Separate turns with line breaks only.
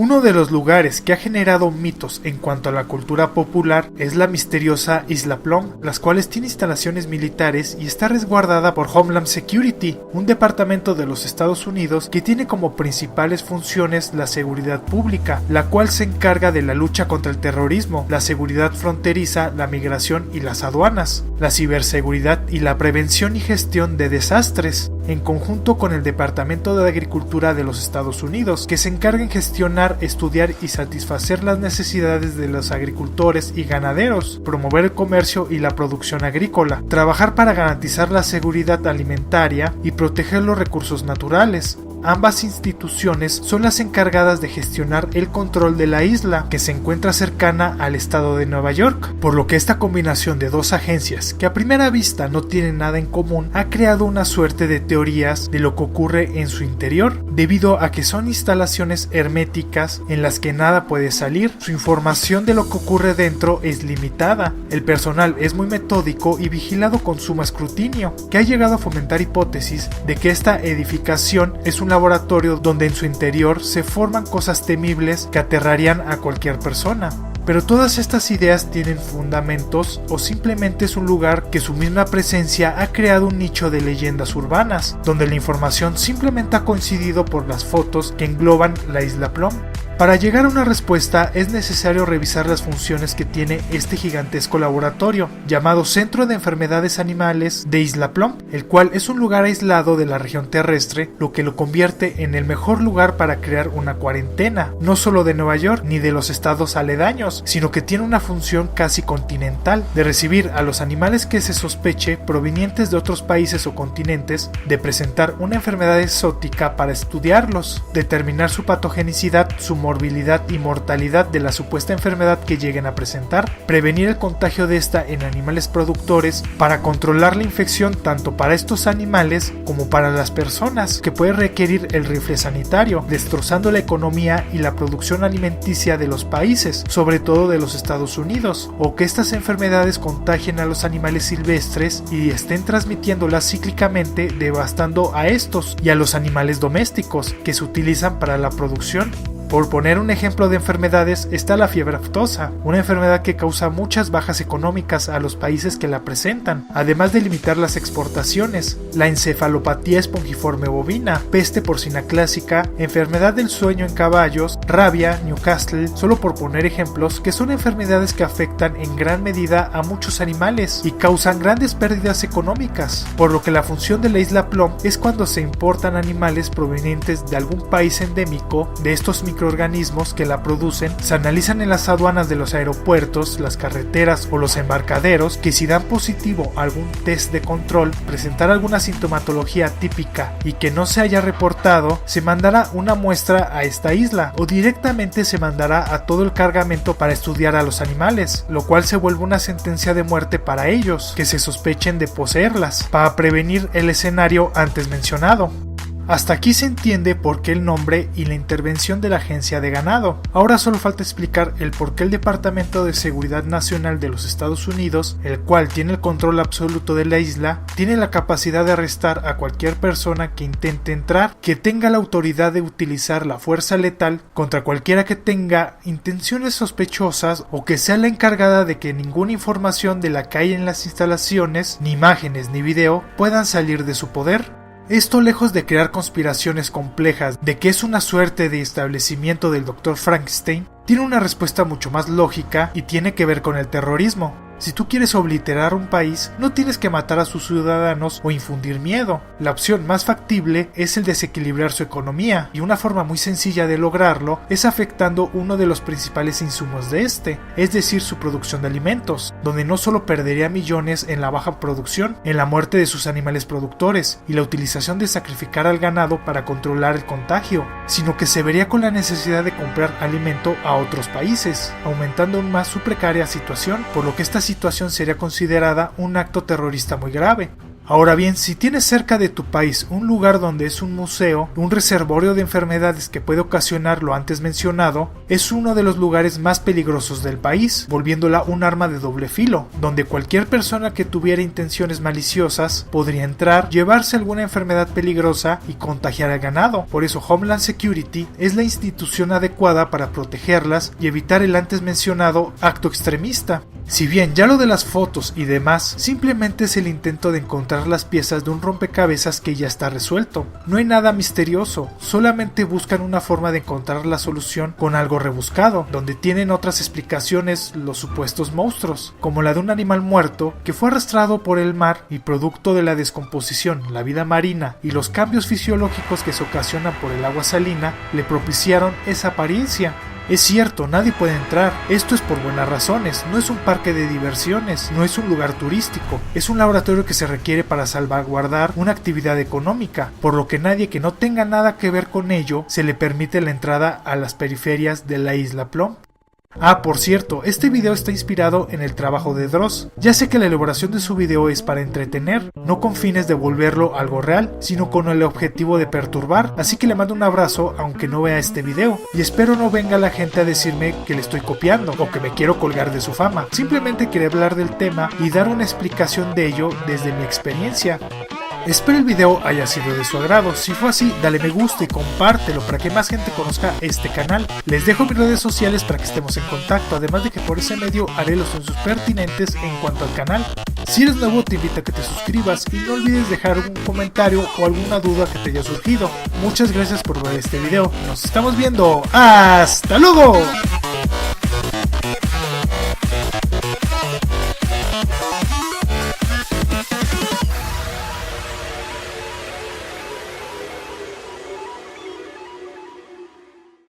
Uno de los lugares que ha generado mitos en cuanto a la cultura popular es la misteriosa Isla Plum, las cuales tiene instalaciones militares y está resguardada por Homeland Security, un departamento de los Estados Unidos que tiene como principales funciones la seguridad pública, la cual se encarga de la lucha contra el terrorismo, la seguridad fronteriza, la migración y las aduanas, la ciberseguridad y la prevención y gestión de desastres, en conjunto con el Departamento de Agricultura de los Estados Unidos, que se encarga en gestionar, estudiar y satisfacer las necesidades de los agricultores y ganaderos, promover el comercio y la producción agrícola, trabajar para garantizar la seguridad alimentaria y proteger los recursos naturales. Ambas instituciones son las encargadas de gestionar el control de la isla, que se encuentra cercana al estado de Nueva York, por lo que esta combinación de dos agencias, que a primera vista no tienen nada en común, ha creado una suerte de teorías de lo que ocurre en su interior, debido a que son instalaciones herméticas en las que nada puede salir. Su información de lo que ocurre dentro es limitada, el personal es muy metódico y vigilado con suma escrutinio, que ha llegado a fomentar hipótesis de que esta edificación es un laboratorio donde en su interior se forman cosas temibles que aterrarían a cualquier persona. Pero todas estas ideas tienen fundamentos o simplemente es un lugar que su misma presencia ha creado un nicho de leyendas urbanas, donde la información simplemente ha coincidido por las fotos que engloban la Isla Plum. Para llegar a una respuesta es necesario revisar las funciones que tiene este gigantesco laboratorio, llamado Centro de Enfermedades Animales de Isla Plum, el cual es un lugar aislado de la región terrestre, lo que lo convierte en el mejor lugar para crear una cuarentena, no solo de Nueva York ni de los estados aledaños, sino que tiene una función casi continental, de recibir a los animales que se sospeche provenientes de otros países o continentes, de presentar una enfermedad exótica para estudiarlos, determinar su patogenicidad, su morbilidad y mortalidad de la supuesta enfermedad que lleguen a presentar, prevenir el contagio de esta en animales productores para controlar la infección tanto para estos animales como para las personas, que puede requerir el rifle sanitario, destrozando la economía y la producción alimenticia de los países, sobre todo de los Estados Unidos, o que estas enfermedades contagien a los animales silvestres y estén transmitiéndolas cíclicamente, devastando a estos y a los animales domésticos que se utilizan para la producción. Por poner un ejemplo de enfermedades está la fiebre aftosa, una enfermedad que causa muchas bajas económicas a los países que la presentan, además de limitar las exportaciones, la encefalopatía espongiforme bovina, peste porcina clásica, enfermedad del sueño en caballos, rabia, Newcastle, solo por poner ejemplos, que son enfermedades que afectan en gran medida a muchos animales y causan grandes pérdidas económicas, por lo que la función de la Isla Plum es cuando se importan animales provenientes de algún país endémico de estos microorganismos que la producen, se analizan en las aduanas de los aeropuertos, las carreteras o los embarcaderos, que si dan positivo a algún test de control, presentar alguna sintomatología típica y que no se haya reportado, se mandará una muestra a esta isla o directamente se mandará a todo el cargamento para estudiar a los animales, lo cual se vuelve una sentencia de muerte para ellos que se sospechen de poseerlas, para prevenir el escenario antes mencionado. Hasta aquí se entiende por qué el nombre y la intervención de la agencia de ganado. Ahora solo falta explicar el por qué el Departamento de Seguridad Nacional de los Estados Unidos, el cual tiene el control absoluto de la isla, tiene la capacidad de arrestar a cualquier persona que intente entrar, que tenga la autoridad de utilizar la fuerza letal contra cualquiera que tenga intenciones sospechosas o que sea la encargada de que ninguna información de la que hay en las instalaciones, ni imágenes ni video, puedan salir de su poder. Esto, lejos de crear conspiraciones complejas de que es una suerte de establecimiento del Dr. Frankenstein, tiene una respuesta mucho más lógica y tiene que ver con el terrorismo. Si tú quieres obliterar un país, no tienes que matar a sus ciudadanos o infundir miedo. La opción más factible es el desequilibrar su economía, y una forma muy sencilla de lograrlo es afectando uno de los principales insumos de este, es decir, su producción de alimentos, donde no solo perdería millones en la baja producción, en la muerte de sus animales productores y la utilización de sacrificar al ganado para controlar el contagio, sino que se vería con la necesidad de comprar alimento a otros países, aumentando aún más su precaria situación, por lo que esta situación sería considerada un acto terrorista muy grave. Ahora bien, si tienes cerca de tu país un lugar donde es un museo, un reservorio de enfermedades que puede ocasionar lo antes mencionado, es uno de los lugares más peligrosos del país, volviéndola un arma de doble filo, donde cualquier persona que tuviera intenciones maliciosas podría entrar, llevarse alguna enfermedad peligrosa y contagiar al ganado. Por eso Homeland Security es la institución adecuada para protegerlas y evitar el antes mencionado acto extremista. Si bien ya lo de las fotos y demás simplemente es el intento de encontrar las piezas de un rompecabezas que ya está resuelto. No hay nada misterioso, solamente buscan una forma de encontrar la solución con algo rebuscado, donde tienen otras explicaciones los supuestos monstruos, como la de un animal muerto que fue arrastrado por el mar y producto de la descomposición, la vida marina y los cambios fisiológicos que se ocasionan por el agua salina le propiciaron esa apariencia. Es cierto, nadie puede entrar, esto es por buenas razones, no es un parque de diversiones, no es un lugar turístico, es un laboratorio que se requiere para salvaguardar una actividad económica, por lo que nadie que no tenga nada que ver con ello se le permite la entrada a las periferias de la isla Plum. Ah, por cierto, este video está inspirado en el trabajo de Dross. Ya sé que la elaboración de su video es para entretener, no con fines de volverlo algo real, sino con el objetivo de perturbar, así que le mando un abrazo aunque no vea este video, y espero no venga la gente a decirme que le estoy copiando o que me quiero colgar de su fama. Simplemente quería hablar del tema y dar una explicación de ello desde mi experiencia. Espero el video haya sido de su agrado. Si fue así, dale me gusta y compártelo para que más gente conozca este canal. Les dejo mis redes sociales para que estemos en contacto, además de que por ese medio haré los anuncios pertinentes en cuanto al canal. Si eres nuevo, te invito a que te suscribas y no olvides dejar un comentario o alguna duda que te haya surgido. Muchas gracias por ver este video. Nos estamos viendo. ¡Hasta luego!